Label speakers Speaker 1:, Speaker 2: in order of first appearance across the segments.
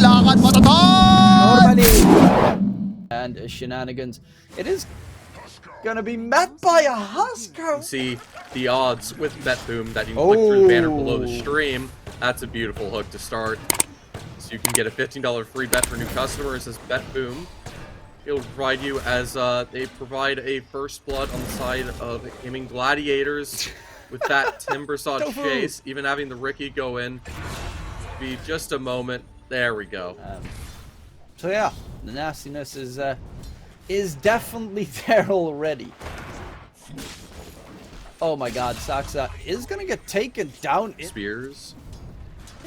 Speaker 1: lakad matatag!
Speaker 2: Normally. And shenanigans. It is gonna be met by a Husker.
Speaker 3: See the odds with BetBoom that you can click through the banner below the stream. That's a beautiful hook to start. So you can get a $15 free bet for new customers as BetBoom. It'll provide you as they provide a first blood on the side of Gaimin Gladiators with that Timber Saw chase. Even having the Ricky go in. Be just a moment. There we go.
Speaker 2: So yeah, the nastiness is definitely there already. Oh my god, Saxa is gonna get taken down.
Speaker 3: Spears.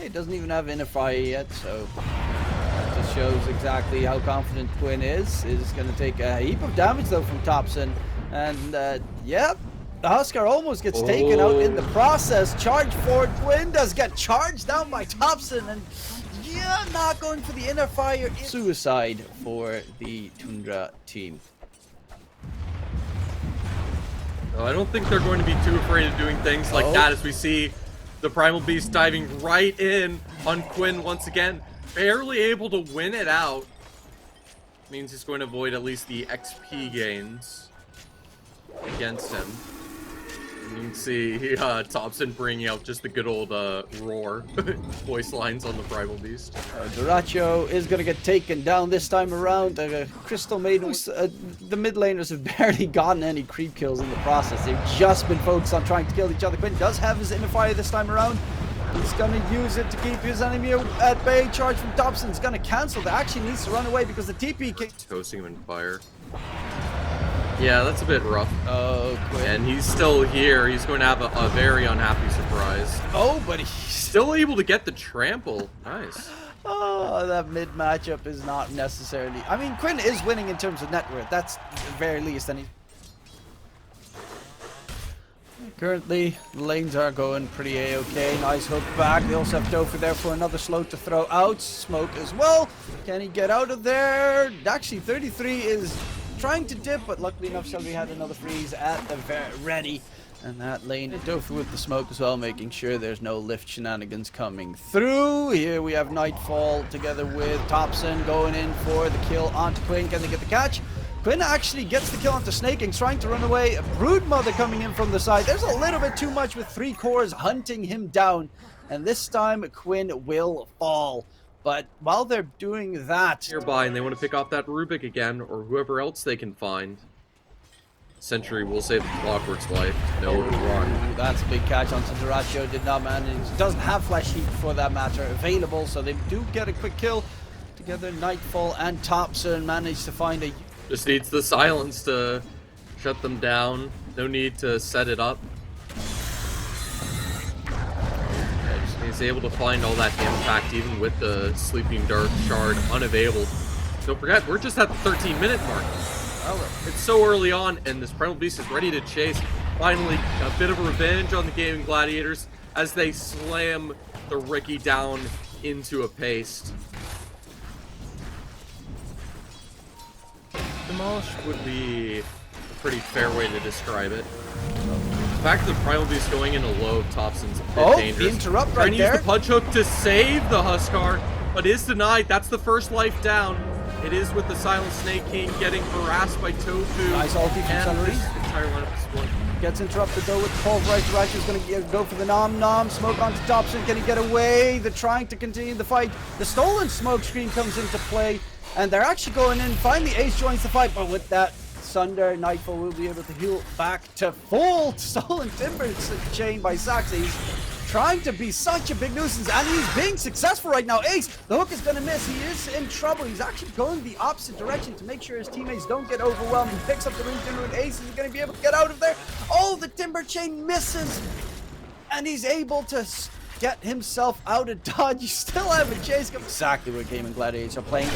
Speaker 2: It doesn't even have Inify yet, so that just shows exactly how confident Quinn is. Is gonna take a heap of damage though from Thompson. And yep, the Husker almost gets taken out in the process. Charge forward, Quinn does get charged down by Thompson, and yeah, not going for the inner fire. Suicide for the Tundra team.
Speaker 3: I don't think they're going to be too afraid of doing things like that, as we see the Primal Beast diving right in on Quinn once again. Barely able to win it out. Means he's going to avoid at least the XP gains against him. You can see Thompson bringing out just the good old roar voice lines on the Primal Beast.
Speaker 2: Duracho is going to get taken down this time around. Crystal Maidens, the mid laners have barely gotten any creep kills in the process. They've just been focused on trying to kill each other. Quinn does have his inner fire this time around. He's going to use it to keep his enemy at bay. Charge from Thompson's going to cancel. That actually needs to run away because the TP can...
Speaker 3: Toasting him in fire. Yeah, that's a bit rough.
Speaker 2: Oh, Quinn.
Speaker 3: And he's still here. He's going to have a very unhappy surprise.
Speaker 2: Oh, but he's
Speaker 3: still able to get the trample. Nice.
Speaker 2: Oh, that mid matchup is not necessarily... I mean, Quinn is winning in terms of net worth. That's at the very least. And currently, the lanes are going pretty A-okay. Nice hook back. They also have Dofer there for another slow to throw out. Smoke as well. Can he get out of there? Actually, 33 is trying to dip, but luckily enough, Shelby had another freeze at the ready. And that lane, Dofer with the smoke as well, making sure there's no lift shenanigans coming through. Here we have Nightfall together with Thompson going in for the kill onto Quinn. Can they get the catch? Quinn actually gets the kill onto Snaking, trying to run away. A Broodmother coming in from the side. There's a little bit too much with 3 cores hunting him down. And this time, Quinn will fall. But while they're doing that...
Speaker 3: nearby, and they want to pick off that Rubik again, or whoever else they can find. Sentry will save the Clockwork's life. No run.
Speaker 2: That's a big catch on Duracho. Did not manage. Doesn't have Flash Heat for that matter available, so they do get a quick kill. Together, Nightfall and Thompson manage to find a...
Speaker 3: just needs the silence to shut them down. No need to set it up. He's able to find all that impact even with the Sleeping Dark Shard unavailable. Don't forget, we're just at the 13-minute mark. It's so early on, and this Primal Beast is ready to chase. Finally, a bit of a revenge on the Gaimin Gladiators as they slam the Ricky down into a paste. Demolish would be a pretty fair way to describe it. The fact that the Primal Beast going into low Thompson's a bit dangerous.
Speaker 2: The interrupt
Speaker 3: Trying
Speaker 2: right
Speaker 3: to use
Speaker 2: there.
Speaker 3: the punch hook to save the Huskar, but is denied. That's the first life down. It is with the Silent Snake King getting harassed by Tofu.
Speaker 2: Nice ulti from Celery.
Speaker 3: Entire lineup is split.
Speaker 2: Gets interrupted though with Paul right. Duracho's going to go for the nom. Smoke onto Thompson. Can he get away? They're trying to continue the fight. The stolen smoke screen comes into play, and they're actually going in. Finally, Ace joins the fight, but with that Sunder, Nightfall will be able to heal back to full. Stolen Timber chain by Sax. He's trying to be such a big nuisance, and he's being successful right now. Ace, the hook is going to miss. He is in trouble. He's actually going the opposite direction to make sure his teammates don't get overwhelmed. He picks up the Rune Timber, and Ace is going to be able to get out of there. Oh, the Timber chain misses, and he's able to get himself out of dodge. You still have a chase. Exactly what Gaimin Gladiators are playing.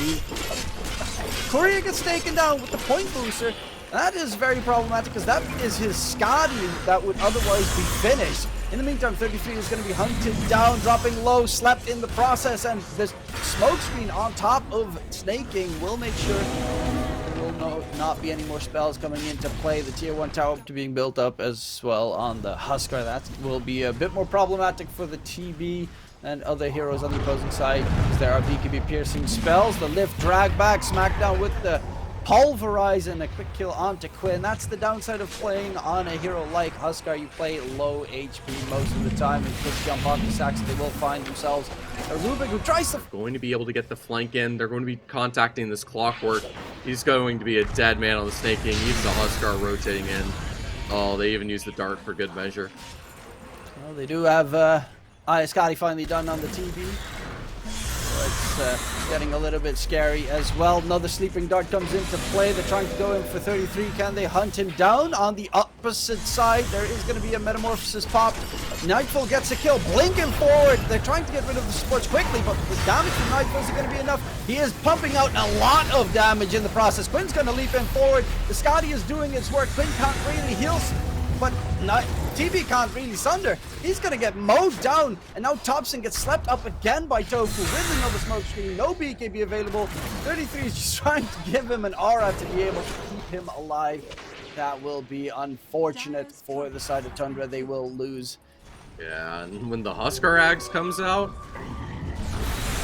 Speaker 2: Korea gets taken down with the point booster. That is very problematic because that is his Scotty that would otherwise be finished. In the meantime, 33 is going to be hunted down, dropping low, slept in the process, and this smoke screen on top of Snaking will make sure there will not be any more spells coming into play. The tier 1 tower to being built up as well on the Huskar. That will be a bit more problematic for the TB. and other heroes on the opposing side. There are BKB piercing spells, the lift, drag back, smackdown with the pulverize, and a quick kill onto Quinn. That's the downside of playing on a hero like Huskar. You play low HP most of the time, and quick jump onto Sax. They will find themselves a Rubik who tries to...
Speaker 3: Going to be able to get the flank in. They're going to be contacting this Clockwork. He's going to be a dead man on the Snake King. Even the Huskar rotating in. Oh, they even use the dart for good measure.
Speaker 2: Well, they do have Scotty finally done on the TV. So it's getting a little bit scary as well. Another sleeping dart comes into play. They're trying to go in for 33. Can they hunt him down? On the opposite side, there is going to be a metamorphosis pop. Nightfall gets a kill, blinking forward. They're trying to get rid of the supports quickly, but the damage from Nightfall isn't going to be enough. He is pumping out a lot of damage in the process. Quinn's going to leap in forward. The Scotty is doing its work. Quinn can't really heal, but TB can't really sunder. He's going to get mowed down, and now Thompson gets slept up again by Tofu with another smoke screen. No BKB available. 33 is just trying to give him an aura to be able to keep him alive. That will be unfortunate for the side of Tundra. They will lose.
Speaker 3: Yeah, and when the Huskar Axe comes out,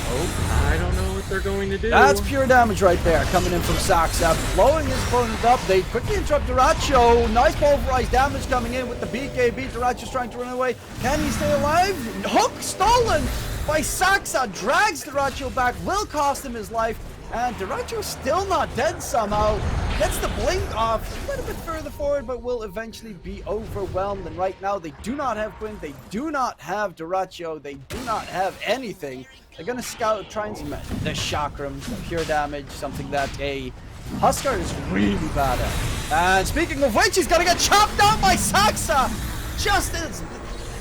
Speaker 3: I don't know what they're going to do.
Speaker 2: That's pure damage right there, coming in from Saxa, blowing his opponent up. They quickly interrupt Duracho. Nice pulverized damage coming in with the BKB. Duracho's trying to run away. Can he stay alive? Hook stolen by Saxa, drags Duracho back, will cost him his life. And Duracho's still not dead somehow. Gets the blink off a little bit further forward, but will eventually be overwhelmed. And right now, they do not have Quinn. They do not have Duracho. They do not have anything. They're going to scout, try and the Chakram, pure damage, something that a Huskar is really bad at. And speaking of which, he's going to get chopped down by Saxa. Just as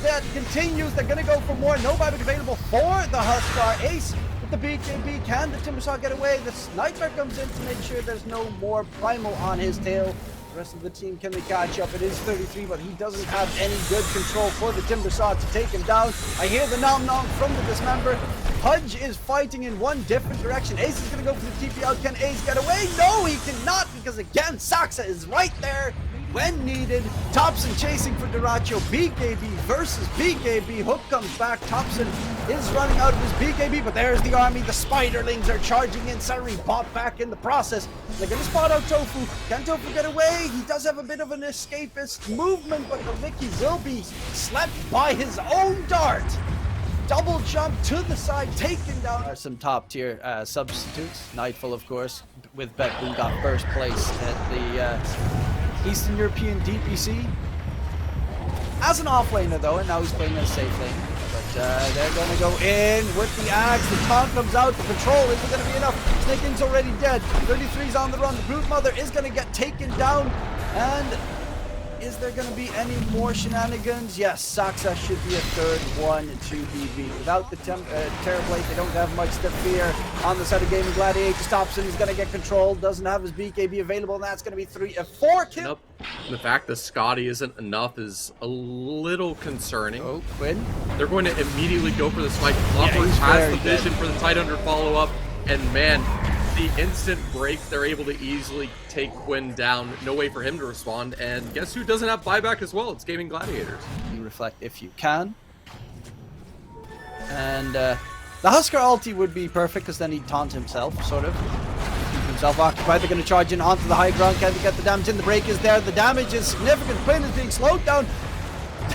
Speaker 2: that continues, they're going to go for more. No buyback available for the Huskar. Ace with the BKB. Can the Timbersaw get away? The Sniper comes in to make sure there's no more Primal on his tail. The rest of the team, can they catch up? It is 33, but he doesn't have any good control for the Timbersaw to take him down. I hear the nom-nom from the Dismember. Pudge is fighting in one different direction. Ace is going to go for the TP out. Can Ace get away? No, he cannot, because again, Saxa is right there when needed. Thompson chasing for Duracho. BKB versus BKB. Hook comes back. Thompson is running out of his BKB, but there's the army. The Spiderlings are charging in. Sari bought back in the process. They're going to spot out Tofu. Can Tofu get away? He does have a bit of an escapist movement, but the Vicky will be slept by his own dart. Double jump to the side, taken down. Some top tier substitutes. Nightfall, of course, with BetBoom got first place at the Eastern European DPC. As an offlaner though, and now he's playing as a safe lane. But they're going to go in with the axe. The taunt comes out. The control isn't going to be enough. Snake King's already dead. 33's on the run. The Brood Mother is going to get taken down. And is there going to be any more shenanigans? Yes, Saxa should be a third one to be beat. Without the Terrorblade, they don't have much to fear. On the side of Gaimin Gladiators, Thompson is going to get control. Doesn't have his BKB available, and that's going to be 4 kills.
Speaker 3: Nope. The fact that Scotty isn't enough is a little concerning.
Speaker 2: Oh, Quinn.
Speaker 3: They're going to immediately go for the spike. Clockwork has the vision for the tight under follow-up, and man, the instant break, they're able to easily take Quinn down. No way for him to respond. And guess who doesn't have buyback as well? It's Gaimin Gladiators.
Speaker 2: You reflect if you can. And the Huskar ulti would be perfect because then he'd taunt himself, sort of. Keep himself occupied. They're going to charge in onto the high ground. Can they get the damage in? The break is there. The damage is significant. Quinn is being slowed down.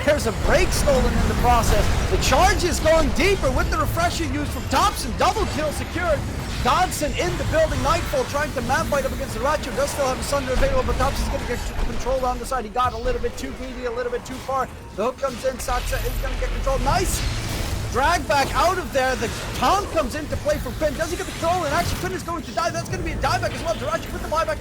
Speaker 2: There's a break stolen in the process. The charge is going deeper with the refresher used from Thompson. Double kill secured. Dodson in the building. Nightfall trying to man fight up against the Racho. Does still have a Sunder available, but Thompson's going to get control on the side. He got a little bit too greedy, a little bit too far. The hook comes in. Saxa is going to get control. Nice drag back out of there. The taunt comes into play for Quinn. Does he get the control? And actually, Quinn is going to die. That's going to be a dieback as well. Racho with the buyback.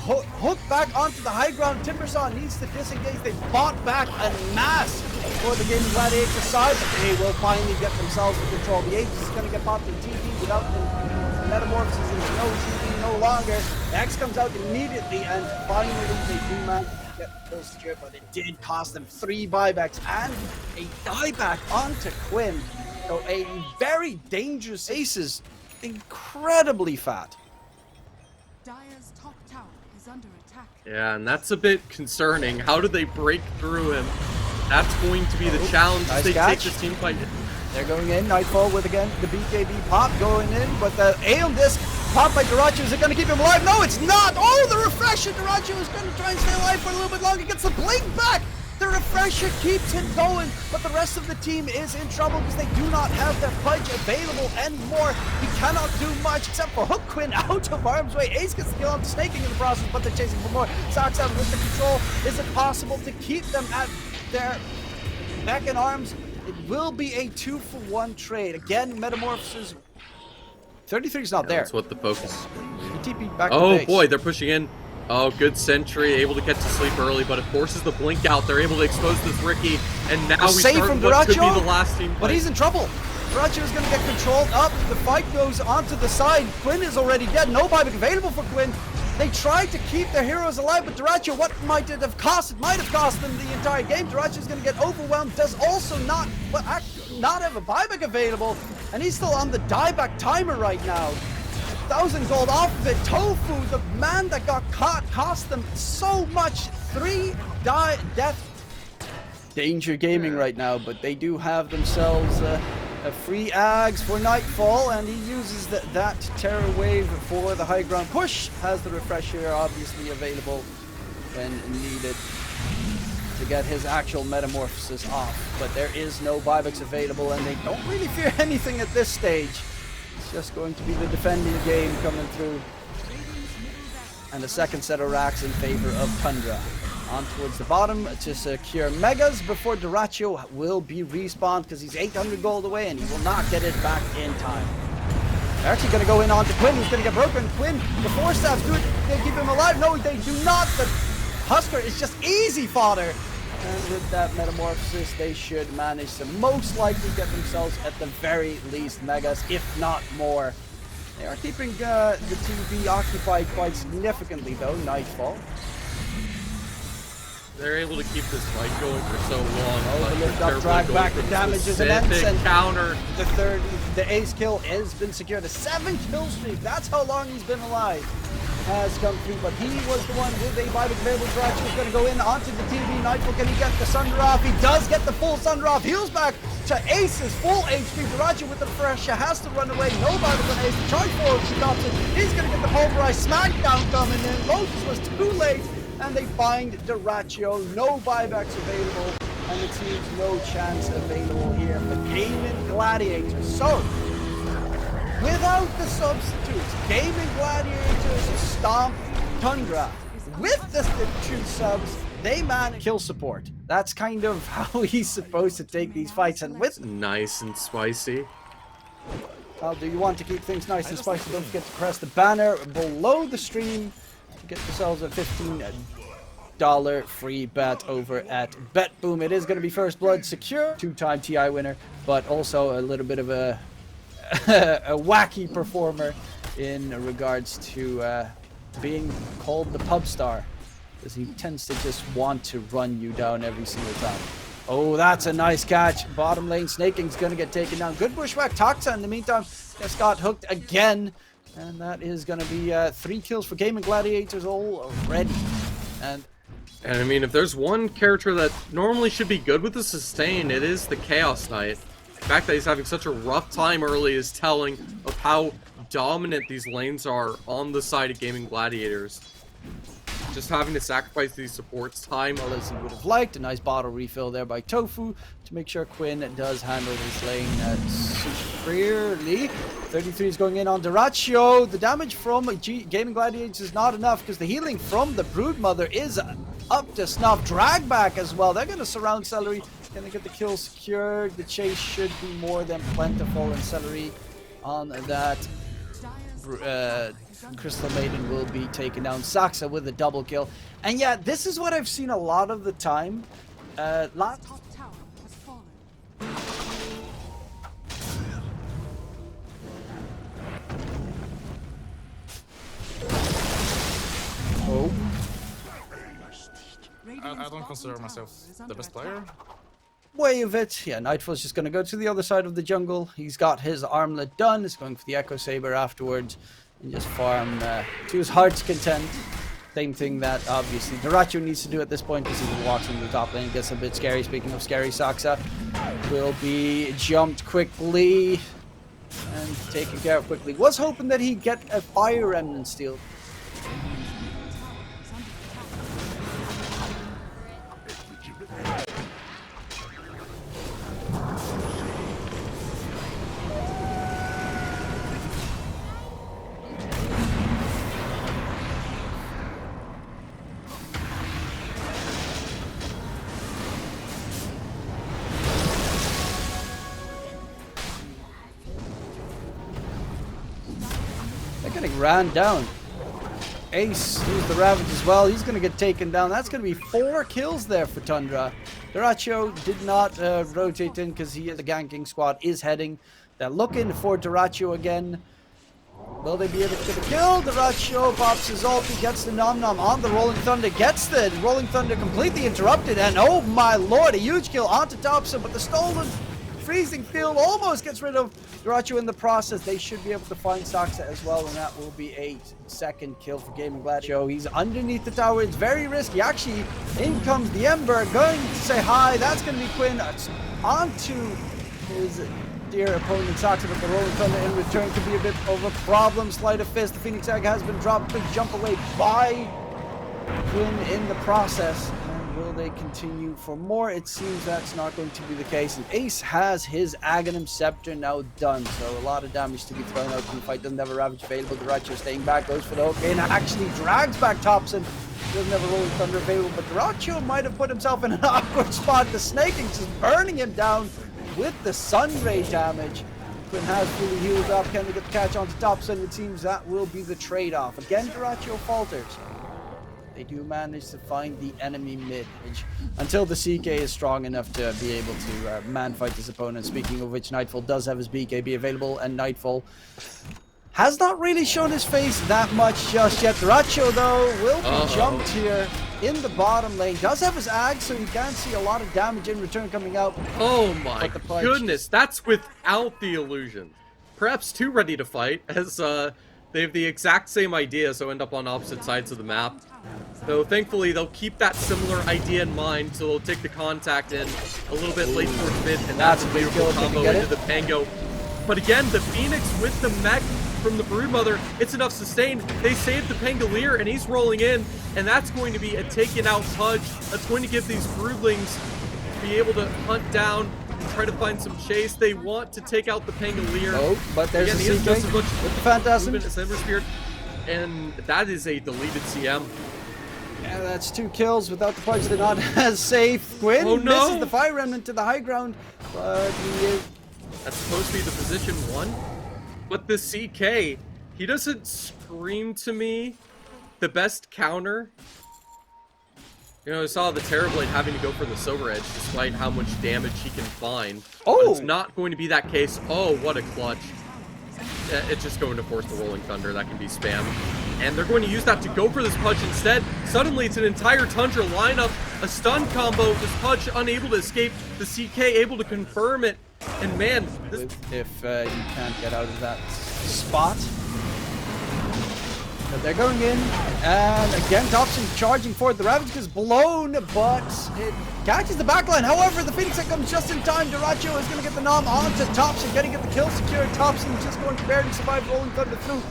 Speaker 2: Hook back onto the high ground. Timbersaw needs to disengage. They bought back en masse for the Gaimin Gladiators side, but they will finally get themselves in control. The Aegis is going to get popped in TP without the metamorphosis. Is no TP no longer. The X comes out immediately, and finally they do manage to get full secure, but it did cost them 3 buybacks and a dieback onto Quinn. So a very dangerous Ace is incredibly fat.
Speaker 1: Dire's top tower is under attack.
Speaker 3: Yeah, and that's a bit concerning. How do they break through him? That's going to be the challenge.
Speaker 2: Nice
Speaker 3: They
Speaker 2: catch.
Speaker 3: take this team fight.
Speaker 2: They're going in. Nightfall with, again, the BKB pop going in. But the Aeon Disc pop by Dktruman. Is it going to keep him alive? No, it's not. Oh, the Refresher. Dktruman is going to try and stay alive for a little bit longer. Gets the blink back. The Refresher keeps him going, but the rest of the team is in trouble because they do not have their Pudge available anymore. He cannot do much except for hook Quinn out of harm's way. Ace gets the kill on Snaking in the process, but they're chasing for more. Saxa with the control. Is it possible to keep them at their back in arms? It will be a 2-for-1 trade. Again, Metamorphosis. 33 is not there.
Speaker 3: That's what the focus.
Speaker 2: He TP'd back to
Speaker 3: Oh
Speaker 2: base.
Speaker 3: boy, they're pushing in. Oh, good sentry, able to get to sleep early, but it forces the blink out. They're able to expose this Riki, and now we
Speaker 2: Save
Speaker 3: start
Speaker 2: from
Speaker 3: what could be
Speaker 2: Dktruman,
Speaker 3: the last team
Speaker 2: but
Speaker 3: fight.
Speaker 2: he's in trouble. Dktruman is going to get controlled up. The fight goes onto the side. Quinn is already dead. No buyback available for Quinn. They tried to keep their heroes alive, but Dktruman, what might it have cost? It might have cost them the entire game. Dktruman is going to get overwhelmed. Does also not have a buyback available, and he's still on the dieback timer right now. 1,000 gold off of it. Tofu, the man that got caught, cost them so much. 3 death. Danger Gaming right now, but they do have themselves a free Ags for Nightfall, and he uses that Terror Wave for the high ground push. Has the Refresher obviously available when needed to get his actual Metamorphosis off, but there is no buybacks available, and they don't really fear anything at this stage. It's just going to be the defending game coming through, and the second set of racks in favor of Tundra. On towards the bottom to secure Megas before Dktruman will be respawned because he's 800 gold away and he will not get it back in time. They're actually going to go in onto Quinn, who's going to get broken. Quinn, the Force Staffs do it, they keep him alive. No, they do not. The Husker is just easy fodder. And with that Metamorphosis, they should manage to most likely get themselves at the very least Megas, if not more. They are keeping the TV occupied quite significantly though. Nightfall.
Speaker 3: They're able to keep this fight going for so long.
Speaker 2: Oh, the lift up, drag back, the damage is immense, and
Speaker 3: counter.
Speaker 2: The ace kill has been secured. A 7-kill streak, that's how long he's been alive, has come through, but he was the one with a buyback available. Dktruman is going to go in onto the TV. Nightfall, can he get the Sunder off? He does get the full Sunder off. Heals back to Ace's full HP. Dktruman with the Refresher has to run away. No buyback on Ace. The charge forward stops it. He's going to get the pulverized smackdown coming in. Lotus was too late, and they find Dktruman. No buybacks available, and it seems no chance available here for Gaimin Gladiators. So, without the substitutes, Gaimin Gladiators stomp Tundra. With the two subs, they manage kill support. That's kind of how he's supposed to take these fights. And with
Speaker 3: Nice and spicy.
Speaker 2: Well, do you want to keep things nice and spicy? Don't forget to press the banner below the stream to get yourselves a $15 free bet over at BetBoom. It is going to be First Blood secure, 2-time TI winner, but also a little bit of a a wacky performer in regards to being called the pub star, because he tends to just want to run you down every single time. Oh, that's a nice catch. Bottom lane, Snaking's going to get taken down. Good bushwhack. Toxa, in the meantime, just got hooked again. And that is going to be 3 kills for Gaimin Gladiators already. And
Speaker 3: I mean, if there's one character that normally should be good with the sustain, it is the Chaos Knight. The fact that he's having such a rough time early is telling of how dominant these lanes are on the side of Gaimin Gladiators. Just having to sacrifice these supports time.
Speaker 2: well as he would have liked. A nice bottle refill there by Tofu to make sure Quinn does handle his lane superiorly. 33 is going in on Dktruman. The damage from Gaimin Gladiators is not enough because the healing from the Broodmother is up to snuff. Drag back as well. They're going to surround Celery. Going to get the kill secured. The chase should be more than plentiful, and Celery on that Crystal Maiden will be taken down. Saxa with a double kill. And yeah, this is what I've seen a lot of the time.
Speaker 1: Top tower has fallen.
Speaker 2: Oh,
Speaker 4: I don't consider myself the best player.
Speaker 2: way of it. Yeah, Nightfall's just going to go to the other side of the jungle. He's got his armlet done. He's going for the Echo Saber afterwards and just farm to his heart's content. Same thing that obviously Dktruman needs to do at this point, because he walks into the top lane. It gets a bit scary. Speaking of scary, Saxa will be jumped quickly and taken care of quickly. Was hoping that he'd get a Fire Remnant steal. They're getting ran down. Ace used the Ravage as well. He's going to get taken down. That's going to be 4 kills there for Tundra. Dktruman did not rotate in because the ganking squad is heading. They're looking for Dktruman again. Will they be able to get a kill? Dktruman pops his ulti, gets the Nom Nom on the Rolling Thunder, gets the Rolling Thunder completely interrupted, and oh my lord, a huge kill onto Dobson, but the stolen freezing field almost gets rid of Dktruman in the process. They should be able to find Saksa as well, and that will be a second kill for Gaimin Gladiators. He's underneath the tower. It's very risky. Actually, in comes the Ember, going to say hi. That's going to be Quinn. Onto his dear opponent Saksa, but the Rolling Thunder in return could be a bit of a problem. Sleight of Fist. The Phoenix Egg has been dropped. Big jump away by Quinn in the process. Will they continue for more? It seems that's not going to be the case. And Ace has his Aghanim Scepter now done. So a lot of damage to be thrown out from the fight. Doesn't have a Ravage available. Dktruman staying back. Goes for the hook. And actually drags back Thompson. Doesn't have a Rolling Thunder available. But Dktruman might have put himself in an awkward spot. The snaking just burning him down with the Sun Ray damage. Quinn has fully healed up. Can they get the catch onto Thompson? It seems that will be the trade-off. Again, Dktruman falters. They do manage to find the enemy mid until the CK is strong enough to be able to man-fight his opponent. Speaking of which, Nightfall does have his BKB available, and Nightfall has not really shown his face that much just yet. Dktruman, though, will be jumped here in the bottom lane. Does have his Ag, so you can see a lot of damage in return coming out.
Speaker 3: Oh my goodness, that's without the illusion. Perhaps too ready to fight, as they have the exact same idea, so end up on opposite sides of the map. Though thankfully they'll keep that similar idea in mind, so they'll take the contact in a little bit late towards mid, and that's a beautiful combo into the Pango. But again, the Phoenix with the mech from the Broodmother, it's enough sustain. They saved the Pangolier, and he's rolling in, and that's going to be a taken out Pudge. That's going to give these Broodlings be able to hunt down and try to find some chase. They want to take out the Pangolier.
Speaker 2: Oh, but there's a CK with the Phantasm.
Speaker 3: Spirit, and that is a deleted CM.
Speaker 2: Yeah, that's 2 kills without the Pudge. They're not as safe. Quinn misses the Fire Remnant to the high ground, but he is...
Speaker 3: That's supposed to be the position 1. But the CK, he doesn't scream to me the best counter. You know, I saw the Terrorblade having to go for the Silver Edge despite how much damage he can find.
Speaker 2: Oh!
Speaker 3: But it's not going to be that case. Oh, what a clutch. It's just going to force the Rolling Thunder. That can be spam. And they're going to use that to go for this Pudge instead. Suddenly, it's an entire Tundra lineup. A stun combo. This Pudge unable to escape. The CK able to confirm it. And man, this...
Speaker 2: if you can't get out of that spot. But they're going in, and again, Thompson charging for it. The Ravage is blown, but it catches the backline. However, the Phoenix comes just in time. Dktruman is going to get the Nom onto Thompson, getting the kill secured. Thompson just going to barely survive, Rolling Thunder through.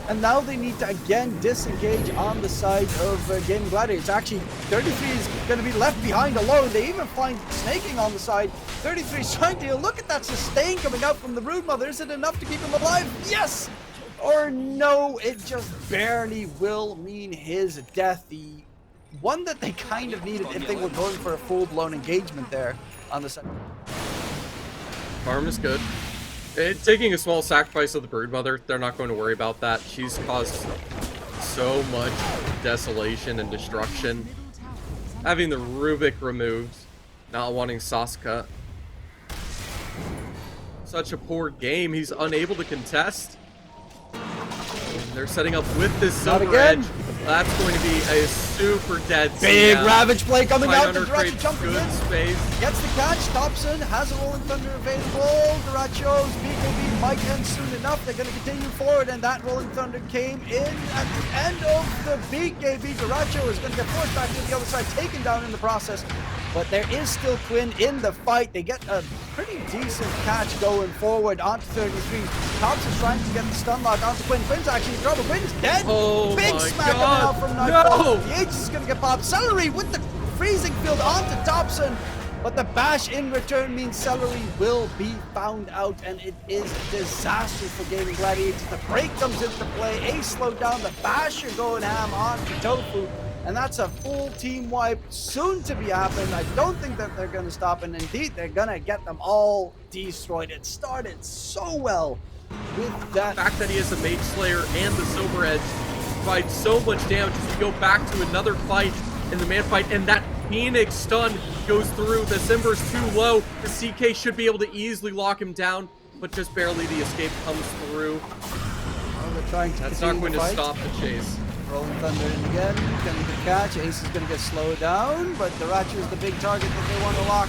Speaker 2: And now they need to again disengage on the side of Gaimin Gladiators. Actually, 33 is going to be left behind alone. They even find snaking on the side. 33 is trying to look at that sustain coming out from the Broodmother. Is it enough to keep him alive? Yes! Or no, it just barely will mean his death. The one that they kind of needed if they were going for a full-blown engagement there on the side.
Speaker 3: Farm is good. Taking a small sacrifice of the Broodmother, they're not going to worry about that. She's caused so much desolation and destruction. Having the Rubik removed, not wanting Sasuke. Such a poor game, he's unable to contest. They're setting up with this Silver Edge. That's going to be a super dead.
Speaker 2: Big
Speaker 3: CM.
Speaker 2: Ravage play coming
Speaker 3: Fight
Speaker 2: out.
Speaker 3: under
Speaker 2: Dktruman
Speaker 3: creates
Speaker 2: jumping
Speaker 3: good
Speaker 2: in.
Speaker 3: space.
Speaker 2: Gets the catch. Thompson has a Rolling Thunder available. Dktruman's BKB might end soon enough. They're going to continue forward, and that Rolling Thunder came in at the end of the BKB. Dktruman is going to get forced back to the other side, taken down in the process. But there is still Quinn in the fight. They get a pretty decent catch going forward onto 33. Thompson's trying to get the stun lock onto Quinn. Quinn's actually in trouble. Quinn's dead.
Speaker 3: Oh
Speaker 2: Big
Speaker 3: my
Speaker 2: smack coming
Speaker 3: God.
Speaker 2: out from Nightfall.
Speaker 3: No.
Speaker 2: The H is going to get popped. Celery with the freezing field onto Thompson. But the bash in return means Celery will be found out, and it is a disaster for Gaimin Gladiators. The break comes into play. Ace slowed down. The basher going ham onto Tofu. And that's a full team wipe soon to be happening. I don't think that they're going to stop, and indeed they're going to get them all destroyed. It started so well with that.
Speaker 3: The fact that he has a Mage Slayer and the Silver Edge provides so much damage as we go back to another fight in the man fight, and that Phoenix stun goes through. The Simber's too low. The CK should be able to easily lock him down, but just barely the escape comes through.
Speaker 2: Oh, they're trying to
Speaker 3: That's not going to
Speaker 2: fight.
Speaker 3: stop the chase.
Speaker 2: Rolling Thunder in again, going to catch. Ace is going to get slowed down, but Dktruman is the big target that they want to lock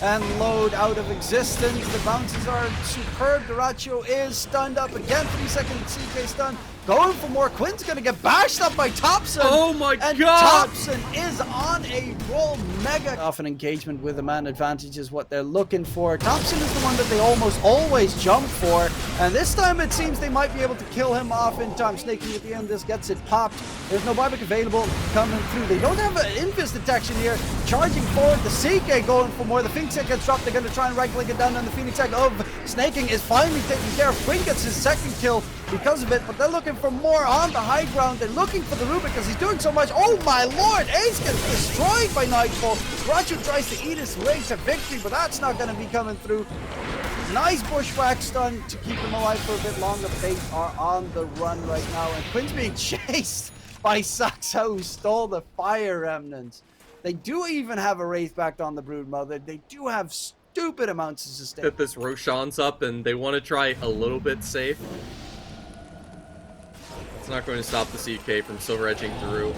Speaker 2: and load out of existence. The bounces are superb. Dktruman is stunned up again. 3-second CK stun. Going for more. Quinn's going to get bashed up by Thompson.
Speaker 3: Oh my
Speaker 2: and
Speaker 3: God!
Speaker 2: Thompson is on a roll. Mega. Off an engagement with a man advantage is what they're looking for. Thompson is the one that they almost always jump for. And this time it seems they might be able to kill him off in time. Snaking at the end, this gets it popped. There's no buyback available coming through. They don't have an invis detection here. Charging forward, the CK going for more. The Phoenix Egg gets dropped. They're going to try and right-click it down on the Phoenix Egg of Snaking is finally taken care of. Quinn gets his second kill because of it, but they're looking for more on the high ground. They're looking for the Rubik because he's doing so much. Oh my lord, Ace gets destroyed by Nightfall. Dktruman tries to eat his way to victory, but that's not going to be coming through. Nice bushwhack stun to keep him alive for a bit longer. They are on the run right now, and Quinn's being chased by Saxo, who stole the fire remnants. They do even have a Wraith back on the Broodmother. They do have stupid amounts of sustain.
Speaker 3: That this Roshan's up, and they want to try a little bit safe. It's not going to stop the CK from silver edging through.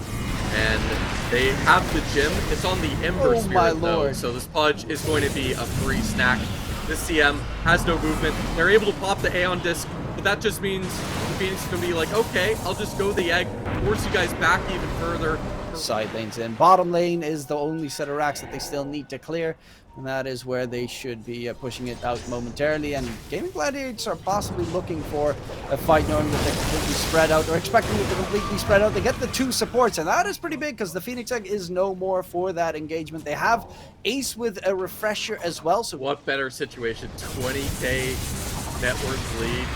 Speaker 3: And they have the gym. It's on the Ember
Speaker 2: Oh,
Speaker 3: Spirit,
Speaker 2: my
Speaker 3: though,
Speaker 2: lord.
Speaker 3: so this Pudge is going to be a free snack. This CM has no movement. They're able to pop the Aeon Disc, but that just means the Phoenix is going to be like, okay, I'll just go the egg, force you guys back even further.
Speaker 2: Side lanes in. Bottom lane is the only set of racks that they still need to clear, and that is where they should be pushing it out momentarily. And Gaimin Gladiators are possibly looking for a fight, knowing that they're completely spread out, or expecting it to completely spread out. They get the two supports, and that is pretty big because the Phoenix Egg is no more for that engagement. They have Ace with a refresher as well. So
Speaker 3: what better situation? 20k net worth lead.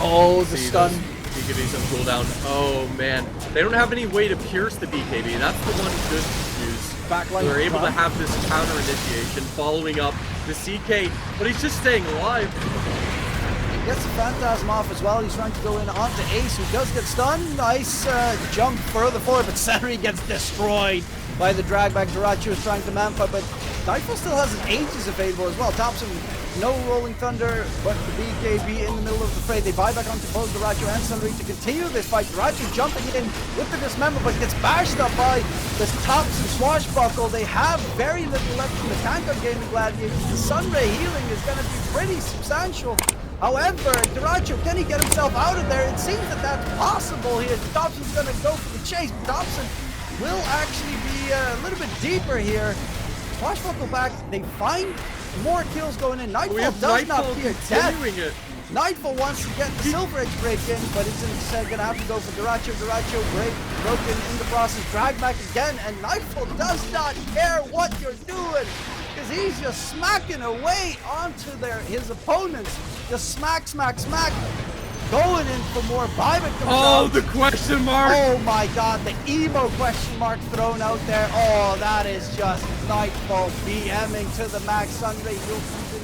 Speaker 2: Oh, the stun.
Speaker 3: BKB's on cooldown. Oh man, they don't have any way to pierce the BKB. That's the one good news.
Speaker 2: Backline
Speaker 3: They're able to have this counter initiation, following up the CK, but he's just staying alive.
Speaker 2: He gets the Phantasm off as well. He's trying to go in onto Ace, who does get stunned. Nice jump further forward, but Senri gets destroyed by the drag back. Dktruman is trying to manfight, but Nightfall still has his Aegis available as well. Thompson, no Rolling Thunder, but the BKB in the middle of the fray. They buy back onto both Dktruman and Senri to continue this fight. Dktruman jumping in with the Dismember, but gets bashed up by the Thompson Swashbuckle. They have very little left in the tank on Gaimin Gladiators. The Sunray healing is going to be pretty substantial. However, Dktruman, can he get himself out of there? It seems that that's possible here. Thompson's going to go for the chase. Thompson will actually be a little bit deeper here. Swashbuckle back. They find more kills going in. Nightfall does not fear death. Nightfall wants to get the Silver Edge break in, but it's instead going to have to go for Dktruman. Dktruman broken in the process. Drag back again, and Nightfall does not care what you're doing, because he's just smacking away onto his opponents. Just smack, smack, smack. Going in for more. Buyback comes out.
Speaker 3: The question mark!
Speaker 2: Oh my god, the emo question mark thrown out there. Oh, that is just Nightfall BMing to the max. Sunray will comes in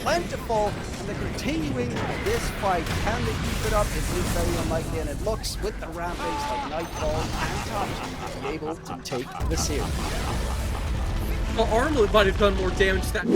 Speaker 2: plentiful, and they're continuing this fight. Can they keep it up? It is very unlikely, and it looks with the rampage like Nightfall and Thompson be able to take the series.
Speaker 3: Well, Armlet might have done more damage to that.